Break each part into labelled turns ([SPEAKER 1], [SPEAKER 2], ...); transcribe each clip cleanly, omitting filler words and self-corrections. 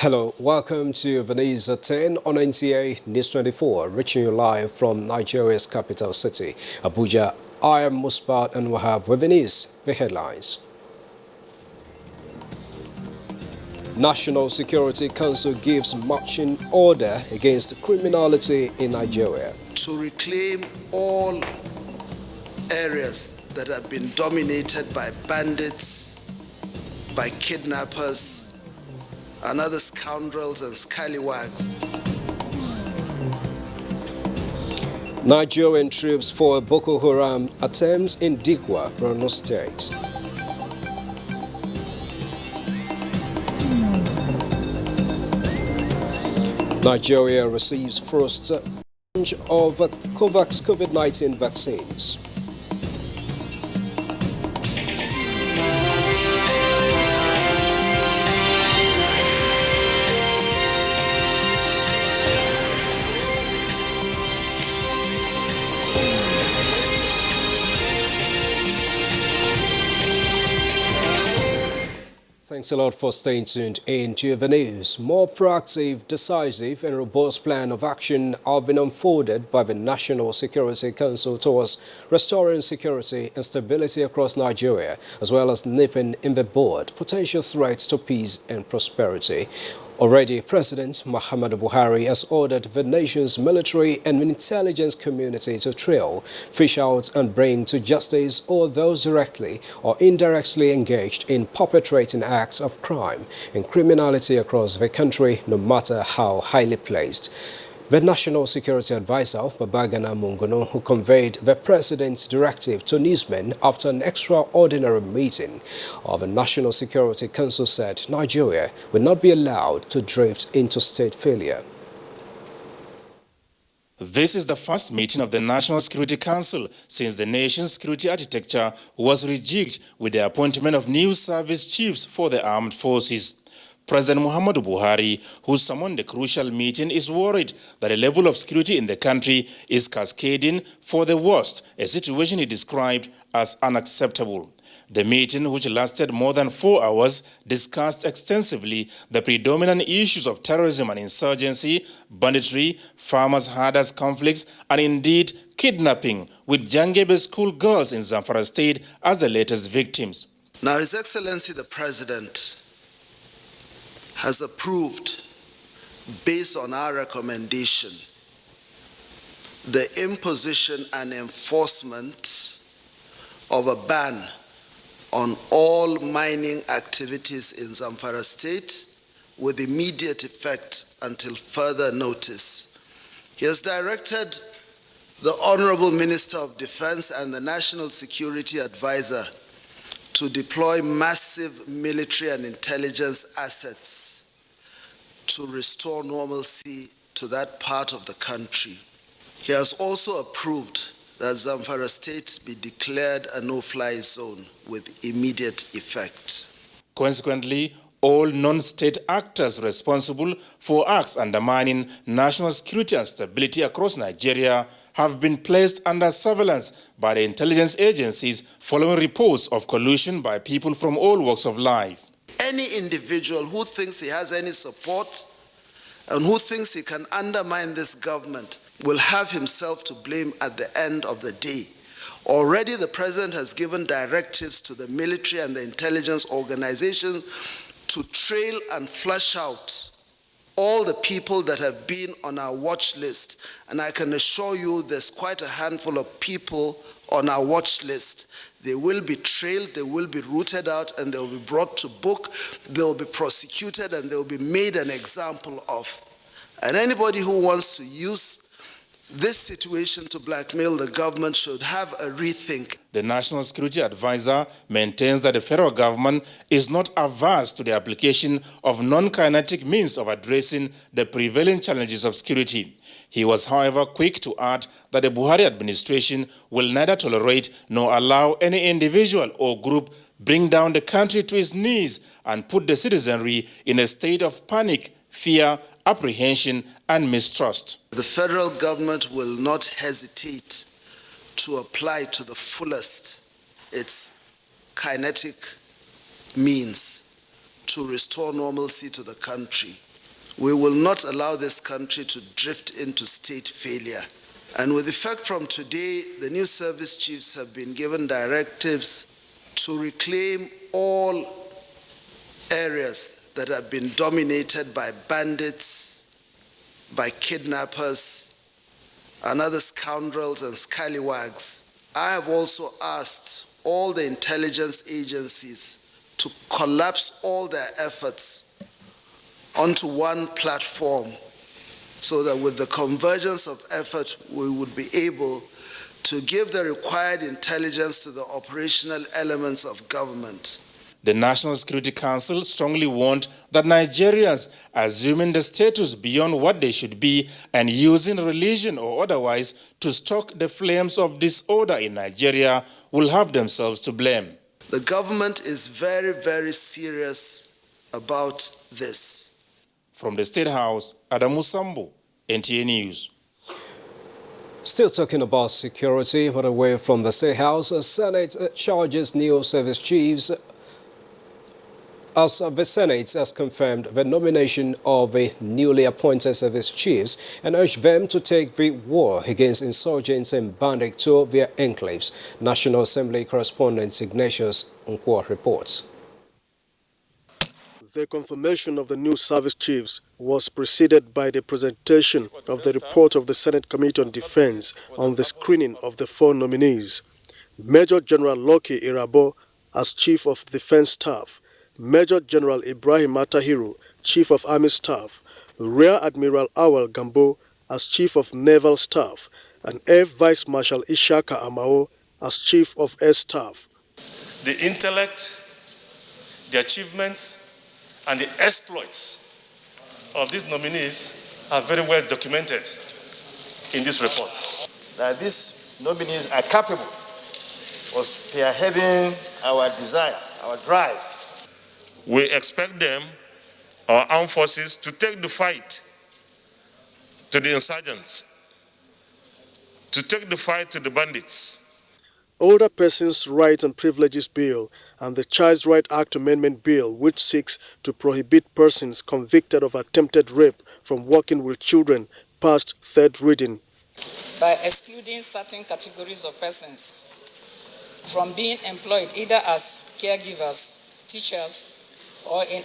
[SPEAKER 1] Hello, welcome to Venice at 10 on NTA News 24, reaching you live from Nigeria's capital city, Abuja. I am Musbat and we have with Venice the headlines. National Security Council gives marching order against criminality in Nigeria.
[SPEAKER 2] To reclaim all areas that have been dominated by bandits, by kidnappers, and other scoundrels and scallywags.
[SPEAKER 1] Nigerian troops for Boko Haram attempts in Dikwa, Borno State. Nigeria receives first launch of COVAX COVID-19 vaccines. Thanks a lot for staying tuned in to the news. More proactive, decisive and robust plan of action have been unfolded by the National Security Council towards restoring security and stability across Nigeria, as well as nipping in the bud potential threats to peace and prosperity. Already, President Muhammadu Buhari has ordered the nation's military and intelligence community to trail, fish out and bring to justice all those directly or indirectly engaged in perpetrating acts of crime and criminality across the country, no matter how highly placed. The National Security Advisor, Babagana Mungono, who conveyed the President's directive to newsmen after an extraordinary meeting of the National Security Council, said Nigeria will not be allowed to drift into state failure.
[SPEAKER 3] This is the first meeting of the National Security Council since the nation's security architecture was rejigged with the appointment of new service chiefs for the armed forces. President Muhammadu Buhari, who summoned the crucial meeting, is worried that the level of security in the country is cascading for the worst, a situation he described as unacceptable. The meeting, which lasted more than 4 hours, discussed extensively the predominant issues of terrorism and insurgency, banditry, farmers-herders conflicts, and indeed kidnapping, with Jangebe school girls in Zamfara State as the latest victims.
[SPEAKER 2] Now, His Excellency the President has approved, based on our recommendation, the imposition and enforcement of a ban on all mining activities in Zamfara State with immediate effect until further notice. He has directed the Honorable Minister of Defense and the National Security Advisor to deploy massive military and intelligence assets to restore normalcy to that part of the country. He has also approved that Zamfara State be declared a no-fly zone with immediate effect.
[SPEAKER 3] Consequently, all non-state actors responsible for acts undermining national security and stability across Nigeria have been placed under surveillance by the intelligence agencies following reports of collusion by people from all walks of life.
[SPEAKER 2] Any individual who thinks he has any support and who thinks he can undermine this government will have himself to blame at the end of the day. Already the President has given directives to the military and the intelligence organizations to trail and flush out all the people that have been on our watch list. And I can assure you there's quite a handful of people on our watch list. They will be trailed, they will be rooted out, and they will be brought to book, they will be prosecuted, and they will be made an example of. And anybody who wants to use this situation to blackmail the government should have a rethink.
[SPEAKER 3] The National Security Advisor maintains that the federal government is not averse to the application of non-kinetic means of addressing the prevailing challenges of security. He was, however, quick to add that the Buhari administration will neither tolerate nor allow any individual or group bring down the country to its knees and put the citizenry in a state of panic, fear, apprehension, and mistrust.
[SPEAKER 2] The federal government will not hesitate to apply to the fullest its kinetic means to restore normalcy to the country. We will not allow this country to drift into state failure. And with effect from today, the new service chiefs have been given directives to reclaim all areas that have been dominated by bandits, by kidnappers, and other scoundrels and scallywags. I have also asked all the intelligence agencies to collapse all their efforts onto one platform so that with the convergence of effort, we would be able to give the required intelligence to the operational elements of government.
[SPEAKER 3] The National Security Council strongly warned that Nigerians assuming the status beyond what they should be and using religion or otherwise to stoke the flames of disorder in Nigeria will have themselves to blame.
[SPEAKER 2] The government is very, very serious about this.
[SPEAKER 3] From the State House, Adamu Sambo, NTA News.
[SPEAKER 1] Still talking about security, but away from the State House, the Senate charges new service chiefs as the Senate has confirmed the nomination of the newly appointed service chiefs and urged them to take the war against insurgents and bandits to their enclaves. National Assembly correspondent Ignatius Nkwo reports.
[SPEAKER 4] The confirmation of the new service chiefs was preceded by the presentation of the report of the Senate Committee on Defense on the screening of the 4 nominees. Major General Loki Irabo as Chief of Defense Staff, Major General Ibrahim Atahiru, Chief of Army Staff, Rear Admiral Awal Gambo as Chief of Naval Staff, and Air Vice Marshal Ishaka Amao as Chief of Air Staff.
[SPEAKER 5] The intellect, the achievements, and the exploits of these nominees are very well documented in this report.
[SPEAKER 6] That these nominees are capable of spearheading our desire, our drive.
[SPEAKER 5] We expect them, our armed forces, to take the fight to the insurgents, to take the fight to the bandits.
[SPEAKER 4] Older Persons' Rights and Privileges Bill and the Child Rights Act Amendment Bill, which seeks to prohibit persons convicted of attempted rape from working with children, passed 3rd reading.
[SPEAKER 7] By excluding certain categories of persons from being employed either as caregivers, teachers, or in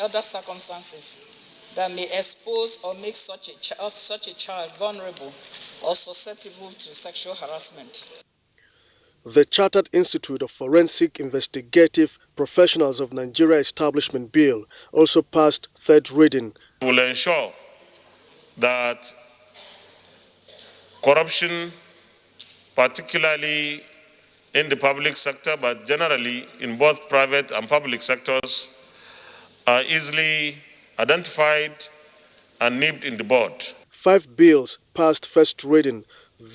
[SPEAKER 7] other circumstances that may expose or make such a child vulnerable or susceptible to sexual harassment.
[SPEAKER 4] The Chartered Institute of Forensic Investigative Professionals of Nigeria Establishment Bill also passed 3rd reading.
[SPEAKER 5] We will ensure that corruption, particularly in the public sector, but generally in both private and public sectors, are easily identified and nipped in the bud.
[SPEAKER 4] 5 bills passed 1st reading.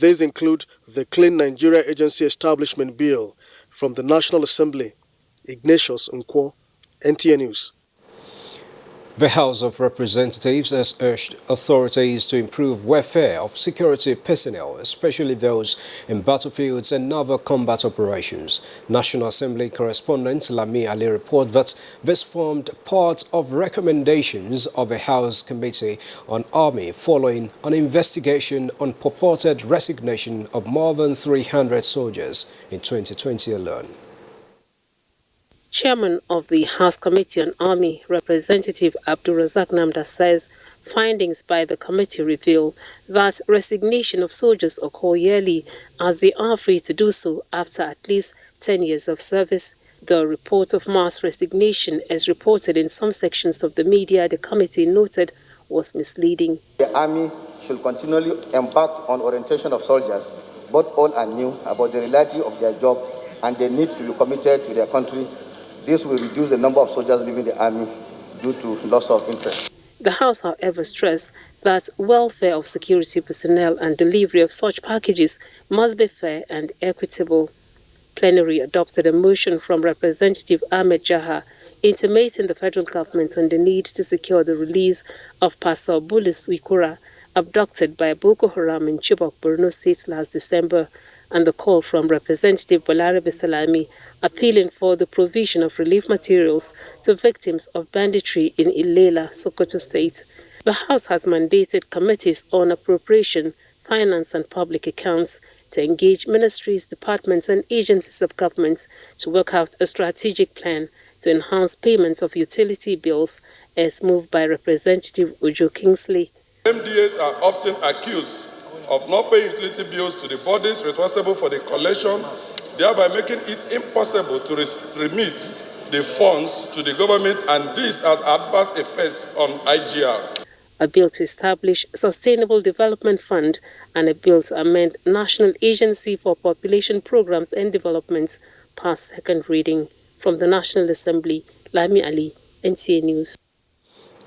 [SPEAKER 4] These include the Clean Nigeria Agency Establishment Bill from the National Assembly. Ignatius Nkwo, NTA News.
[SPEAKER 1] The House of Representatives has urged authorities to improve welfare of security personnel, especially those in battlefields and naval combat operations. National Assembly correspondent Lami Ali reports that this formed part of recommendations of the House Committee on Army following an investigation on purported resignation of more than 300 soldiers in 2020 alone.
[SPEAKER 8] Chairman of the House Committee on Army, Representative Abdulrazak Namda, says findings by the committee reveal that resignation of soldiers occur yearly, as they are free to do so after at least 10 years of service. The report of mass resignation, as reported in some sections of the media, the committee noted was misleading.
[SPEAKER 6] The Army should continually embark on orientation of soldiers, both old and new, about the reality of their job and the need to be committed to their country. This will reduce the number of soldiers leaving the Army due to loss of interest.
[SPEAKER 8] The House, however, stressed that welfare of security personnel and delivery of such packages must be fair and equitable. Plenary adopted a motion from Representative Ahmed Jaha intimating the federal government on the need to secure the release of Pastor Bulus Wikura, abducted by Boko Haram in Chibok, Borno State last December, and the call from Representative Balarabe Salami appealing for the provision of relief materials to victims of banditry in Ilela, Sokoto State. The House has mandated committees on appropriation, finance and public accounts to engage ministries, departments and agencies of government to work out a strategic plan to enhance payments of utility bills as moved by Representative Uju Kingsley.
[SPEAKER 9] MDAs are often accused of not paying utility bills to the bodies responsible for the collection, thereby making it impossible to remit the funds to the government, and this has adverse effects on IGR.
[SPEAKER 8] A bill to establish Sustainable Development Fund and a bill to amend National Agency for Population Programs and Development passed second reading. From the National Assembly, Lami Ali, NTA News.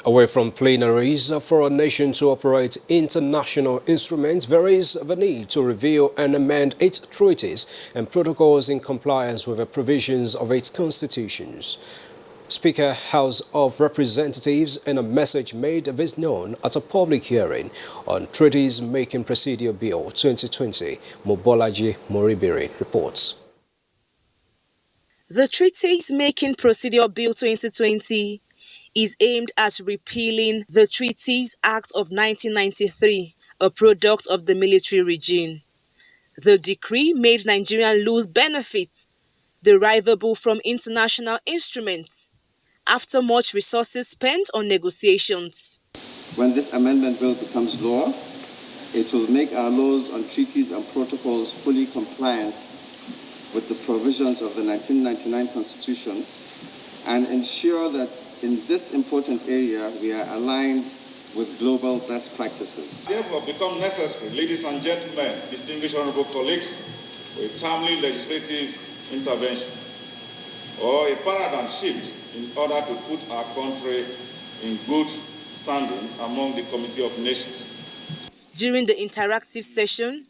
[SPEAKER 1] Away from plenaries, for a nation to operate international instruments, there is the need to review and amend its treaties and protocols in compliance with the provisions of its constitutions. Speaker, House of Representatives, in a message made this known at a public hearing on Treaties Making Procedure Bill 2020, Mobolaji Moribiri reports.
[SPEAKER 10] The Treaties Making Procedure Bill 2020 is aimed at repealing the Treaties Act of 1993, a product of the military regime. The decree made Nigerians lose benefits derivable from international instruments after much resources spent on negotiations.
[SPEAKER 11] When this amendment bill becomes law, it will make our laws on treaties and protocols fully compliant with the provisions of the 1999 Constitution and ensure that in this important area we are aligned with global best practices.
[SPEAKER 12] Therefore, become necessary, ladies and gentlemen, distinguished honorable colleagues, a timely legislative intervention or a paradigm shift in order to put our country in good standing among the Committee of Nations.
[SPEAKER 10] During the interactive session,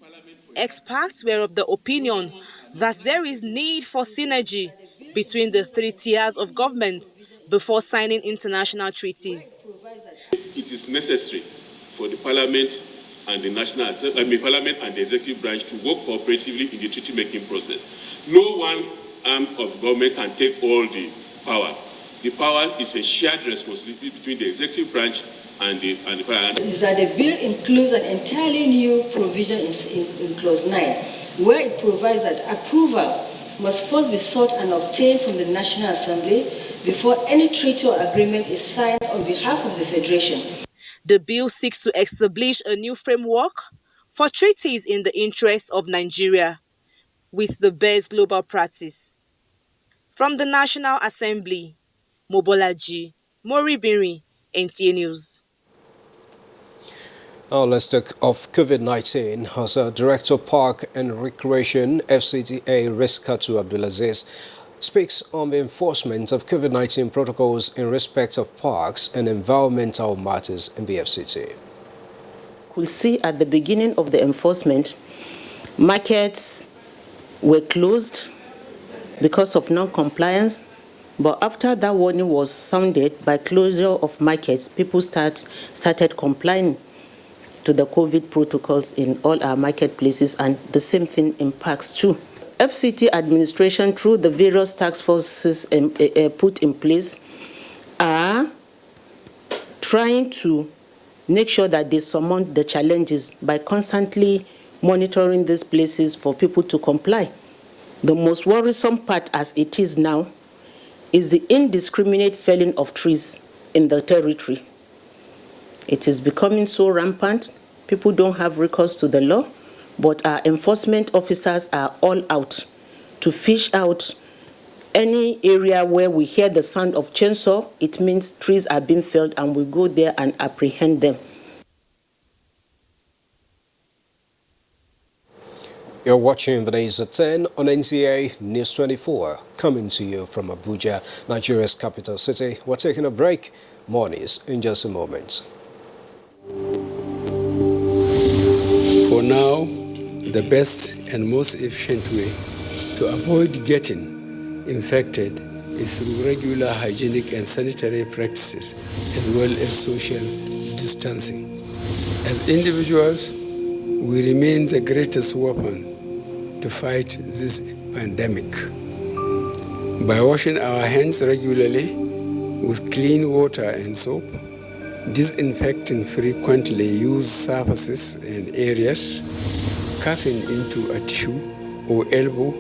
[SPEAKER 10] experts were of the opinion that there is need for synergy between the three tiers of government before signing international treaties.
[SPEAKER 13] It is necessary for the Parliament and the Parliament and the executive branch to work cooperatively in the treaty-making process. No one arm of government can take all the power. The power is a shared responsibility between the executive branch and the Parliament.
[SPEAKER 14] Is that the bill includes an entirely new provision in Clause 9, where it provides that approval must first be sought and obtained from the National Assembly before any treaty or agreement is signed on behalf of the Federation.
[SPEAKER 10] The bill seeks to establish a new framework for treaties in the interest of Nigeria with the best global practice. From the National Assembly, Mobolaji Moribiri, NTA News.
[SPEAKER 1] Now let's talk of COVID-19 as Director of Park and Recreation, FCTA, Reskatu Abdulaziz, speaks on the enforcement of COVID-19 protocols in respect of parks and environmental matters in the FCT.
[SPEAKER 15] We'll see at the beginning of the enforcement, markets were closed because of non-compliance, but after that warning was sounded by closure of markets, people started complying to the COVID protocols in all our marketplaces, and the same thing in parks too. FCT administration, through the various task forces put in place, are trying to make sure that they surmount the challenges by constantly monitoring these places for people to comply. The most worrisome part as it is now is the indiscriminate felling of trees in the territory. It is becoming so rampant, people don't have recourse to the law, but our enforcement officers are all out to fish out any area where we hear the sound of chainsaw. It means trees are being felled, and we go there and apprehend them.
[SPEAKER 1] You're watching the Days at 10 on NTA News 24, coming to you from Abuja, Nigeria's capital city. We're taking a break. More news in just a moment.
[SPEAKER 16] For now, the best and most efficient way to avoid getting infected is through regular hygienic and sanitary practices, as well as social distancing. As individuals, we remain the greatest weapon to fight this pandemic. By washing our hands regularly with clean water and soap, disinfecting frequently used surfaces and areas, coughing into a tissue or elbow,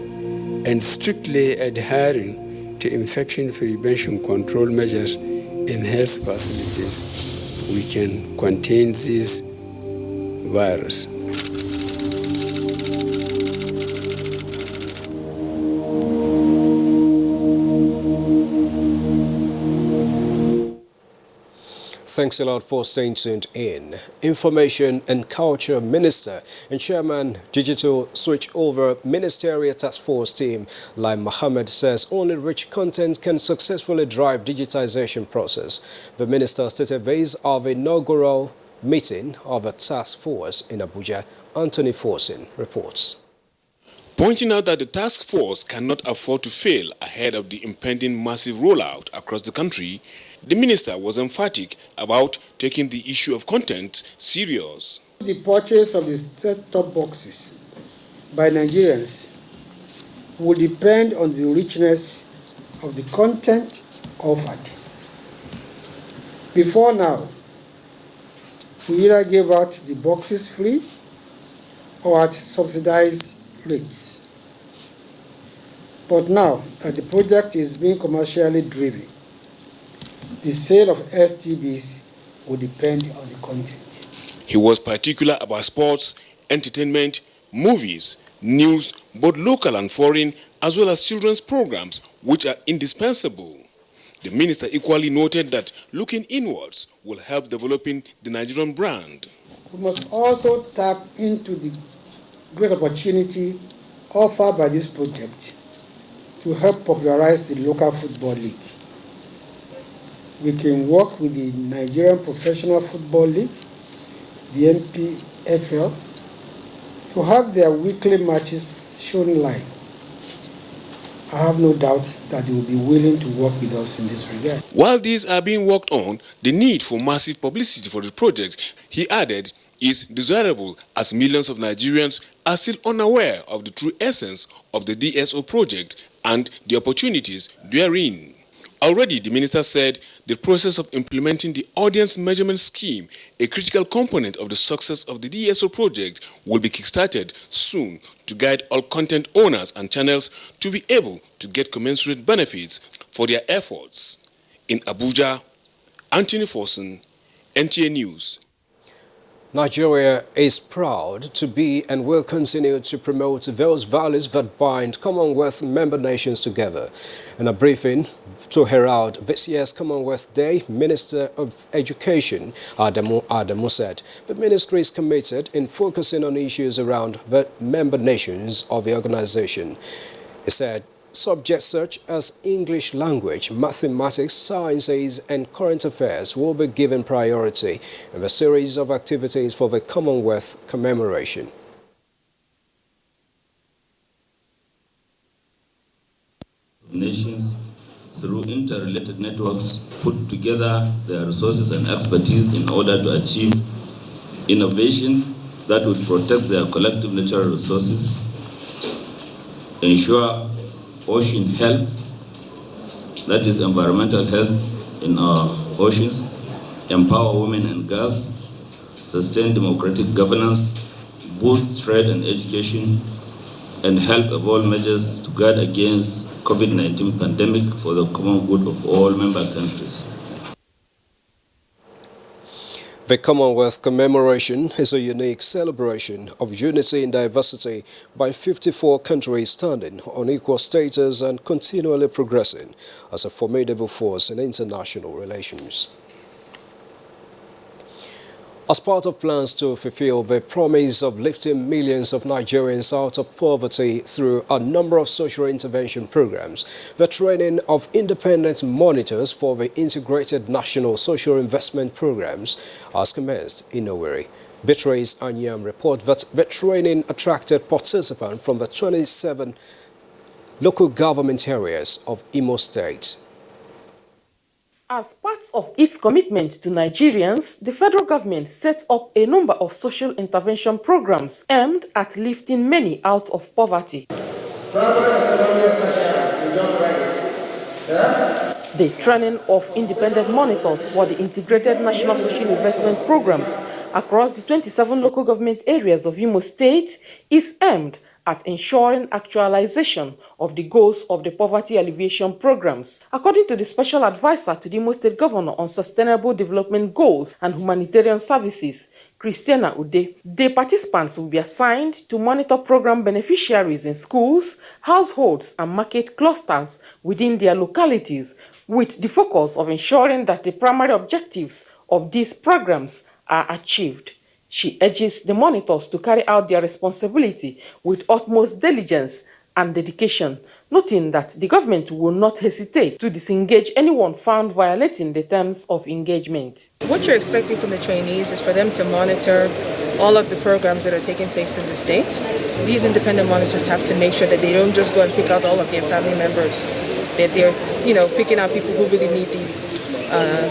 [SPEAKER 16] and strictly adhering to infection prevention control measures in health facilities, we can contain this virus.
[SPEAKER 1] Thanks a lot for staying tuned in. Information and Culture Minister and Chairman Digital Switchover Ministerial Task Force Team Lai Mohammed says only rich content can successfully drive digitization process. The minister stated this of the inaugural meeting of a task force in Abuja. Anthony Forsin reports.
[SPEAKER 17] Pointing out that the task force cannot afford to fail ahead of the impending massive rollout across the country, the minister was emphatic about taking the issue of content serious.
[SPEAKER 18] The purchase of the set-top boxes by Nigerians will depend on the richness of the content offered. Before now, we either gave out the boxes free or at subsidized rates. But now that the project is being commercially driven, the sale of STBs will depend on the content.
[SPEAKER 17] He was particular about sports, entertainment, movies, news, both local and foreign, as well as children's programs, which are indispensable. The minister equally noted that looking inwards will help developing the Nigerian brand.
[SPEAKER 18] We must also tap into the great opportunity offered by this project to help popularize the local football league. We can work with the Nigerian Professional Football League, the NPFL, to have their weekly matches shown live. I have no doubt that they will be willing to work with us in this regard.
[SPEAKER 17] While these are being worked on, the need for massive publicity for the project, he added, is desirable as millions of Nigerians are still unaware of the true essence of the DSO project and the opportunities therein. Already, the minister said the process of implementing the audience measurement scheme, a critical component of the success of the DSO project, will be kickstarted soon to guide all content owners and channels to be able to get commensurate benefits for their efforts. In Abuja, Anthony Forson, NTA News.
[SPEAKER 1] Nigeria is proud to be and will continue to promote those values that bind Commonwealth member nations together. In a briefing to herald this year's Commonwealth Day, Minister of Education Adamu said the ministry is committed in focusing on issues around the member nations of the organization. He said subjects such as English language, mathematics, sciences and current affairs will be given priority in the series of activities for the Commonwealth commemoration.
[SPEAKER 19] Nations, through interrelated networks, put together their resources and expertise in order to achieve innovation that would protect their collective natural resources, ensure ocean health, that is environmental health in our oceans, empower women and girls, sustain democratic governance, boost trade and education, and help evolve measures to guard against COVID-19 pandemic for the common good of all member countries.
[SPEAKER 1] The Commonwealth commemoration is a unique celebration of unity in diversity by 54 countries standing on equal status and continually progressing as a formidable force in international relations. As part of plans to fulfill the promise of lifting millions of Nigerians out of poverty through a number of social intervention programs, the training of independent monitors for the Integrated National Social Investment Programs has commenced in Owerri. Beatrice Anyam reports that the training attracted participants from the 27 local government areas of Imo State.
[SPEAKER 20] As part of its commitment to Nigerians, the federal government set up a number of social intervention programs aimed at lifting many out of poverty. The training of independent monitors for the integrated national social investment programs across the 27 local government areas of Imo State is aimed at ensuring actualization of the goals of the poverty alleviation programs. According to the special advisor to the Imo State Governor on Sustainable Development Goals and Humanitarian Services, Christiana Ude, the participants will be assigned to monitor program beneficiaries in schools, households, and market clusters within their localities, with the focus of ensuring that the primary objectives of these programs are achieved. She urges the monitors to carry out their responsibility with utmost diligence and dedication, noting that the government will not hesitate to disengage anyone found violating the terms of engagement.
[SPEAKER 21] What you're expecting from the trainees is for them to monitor all of the programs that are taking place in the state. These independent monitors have to make sure that they don't just go and pick out all of their family members, that they're picking out people who really need these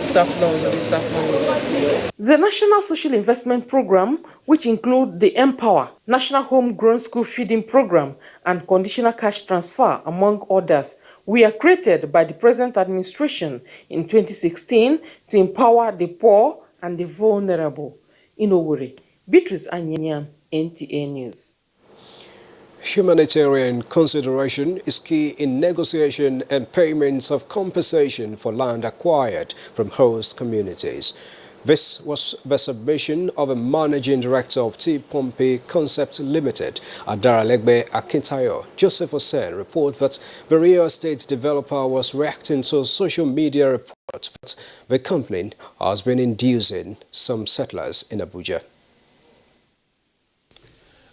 [SPEAKER 21] soft loans or these soft monies.
[SPEAKER 20] The National Social Investment Program, which include the Empower, National Homegrown School Feeding Program, and Conditional Cash Transfer, among others, were created by the present administration in 2016 to empower the poor and the vulnerable. In Owerri, Beatrice Anyanyam, NTA News.
[SPEAKER 1] Humanitarian consideration is key in negotiation and payments of compensation for land acquired from host communities. This was the submission of a managing director of T. Pompey Concept Limited, Adaralegbe Akintayo. Joseph Hussein reported that the real estate developer was reacting to a social media report that the company has been inducing some settlers in Abuja.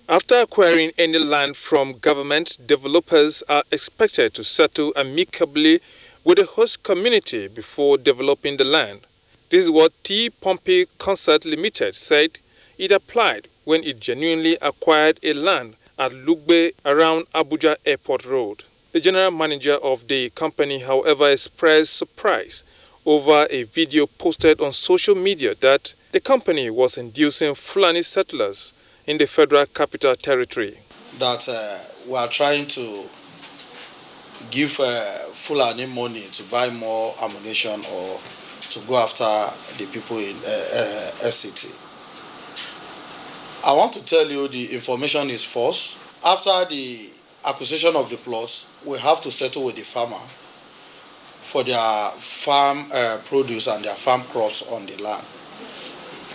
[SPEAKER 22] After acquiring any land from government, developers are expected to settle amicably with the host community before developing the land. This is what T. Pompey Concert Limited said it applied when it genuinely acquired a land at Lugbe around Abuja Airport Road. The general manager of the company, however, expressed surprise over a video posted on social media that the company was inducing Fulani settlers in the Federal Capital Territory.
[SPEAKER 2] That we are trying to give Fulani money to buy more ammunition or to go after the people in FCT. I want to tell you the information is false. After the acquisition of the plots, we have to settle with the farmer for their farm produce and their farm crops on the land.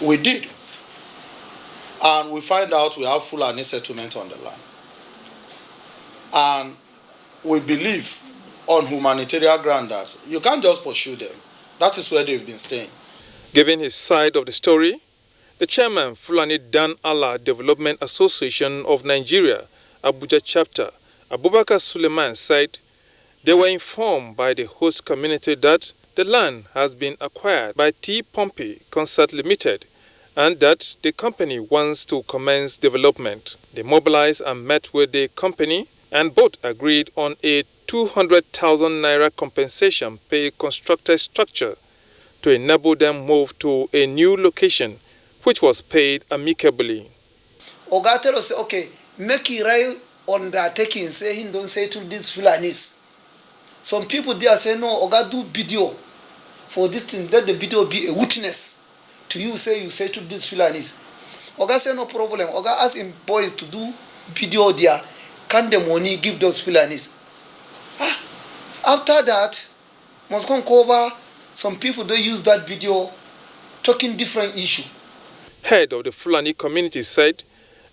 [SPEAKER 2] We did. And we find out we have Fulani settlement on the land. And we believe on humanitarian ground that you can't just pursue them. That is where they've been staying.
[SPEAKER 22] Giving his side of the story, the chairman, Fulani Dan Allah Development Association of Nigeria, Abuja chapter, Abubakar Suleiman, said they were informed by the host community that the land has been acquired by T. Pompey Concert Limited and that the company wants to commence development. They mobilized and met with the company and both agreed on a 200,000 naira compensation pay constructed structure to enable them move to a new location, which was paid amicably.
[SPEAKER 23] Oga tell us, okay, make it right on the taking, say he don't say to these Fulanis. Some people there say, no, Oga do video for this thing, let the video be a witness to you, say you say to these Fulanis. Oga say no problem. Oga ask him boys to do video there. Can the money give those Fulanis? After that, must come cover. Some people don't use that video talking different issue.
[SPEAKER 22] Head of the Fulani community said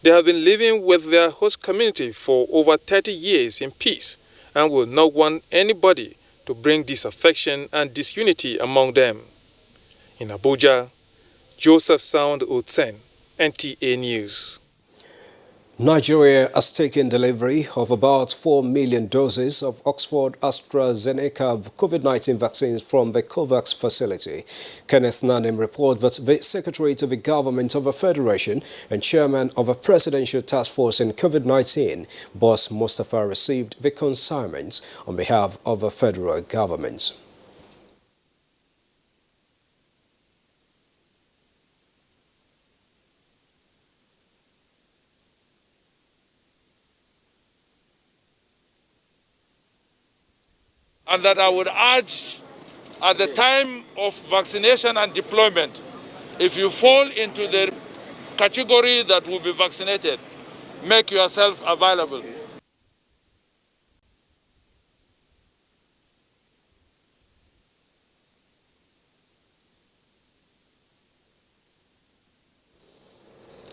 [SPEAKER 22] they have been living with their host community for over 30 years in peace and will not want anybody to bring disaffection and disunity among them. In Abuja, Joseph Sound Otsen, NTA News.
[SPEAKER 1] Nigeria has taken delivery of about 4 million doses of Oxford AstraZeneca COVID-19 vaccines from the COVAX facility. Kenneth Nanim reported that the Secretary to the Government of the Federation and Chairman of a Presidential Task Force in COVID-19, Boss Mustafa, received the consignments on behalf of the federal government.
[SPEAKER 3] and that I would urge at the time of vaccination and deployment, if you fall into the category that will be vaccinated, make yourself available.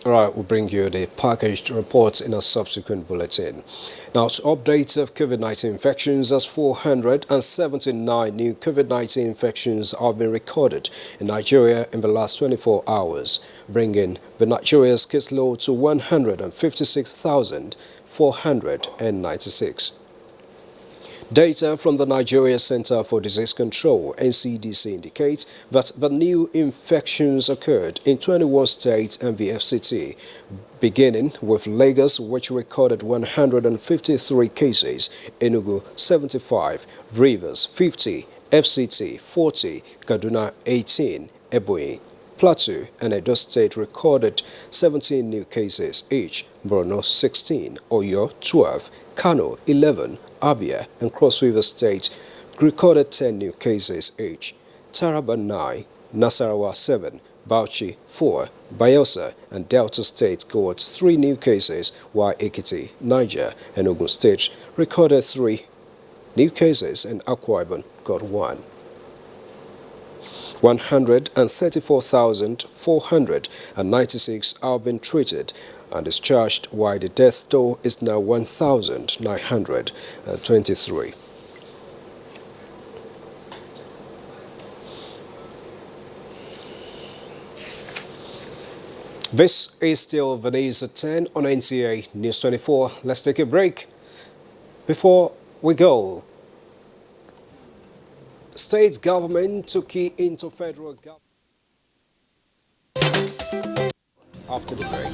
[SPEAKER 1] All right, we'll bring you the packaged reports in a subsequent bulletin. Now, to updates of COVID-19 infections, as 479 new COVID-19 infections have been recorded in Nigeria in the last 24 hours, bringing the Nigeria's case load to 156,496. Data from the Nigeria Center for Disease Control, NCDC, indicates that the new infections occurred in 21 states and the FCT, beginning with Lagos, which recorded 153 cases, Enugu 75, Rivers 50, FCT 40, Kaduna 18, Ebonyi, Plateau and Edo State recorded 17 new cases each, Borno 16, Oyo 12, Kano 11, Abia and Cross River State recorded 10 new cases each, Taraba 9, Nasarawa 7, Bauchi 4, Bayelsa and Delta State got 3 new cases, while Ekiti, Niger and Ogun State recorded 3 new cases and Akwa Ibom got 1. 134,496 have been treated and discharged, while the death toll is now 1,923. This is still the news at 10 on NTA News 24. Let's take a break. Before we go, state government to key into federal government. After the break.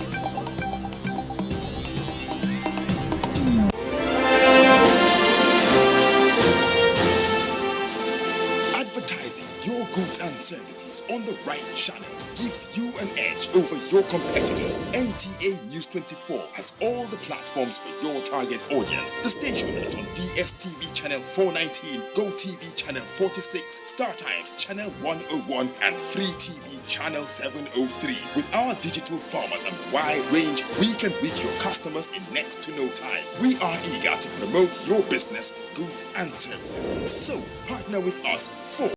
[SPEAKER 5] Advertising your goods and services on the right channel gives you an edge over your competitors. NTA News 24 has all the platforms for your target audience. The station is on DSTV channel 419, GoTV channel 46, StarTimes channel 101, and Free TV channel 703. With our digital format and wide range, we can reach your customers in next to no time. We are eager to promote your business, goods, and services. So, partner with us for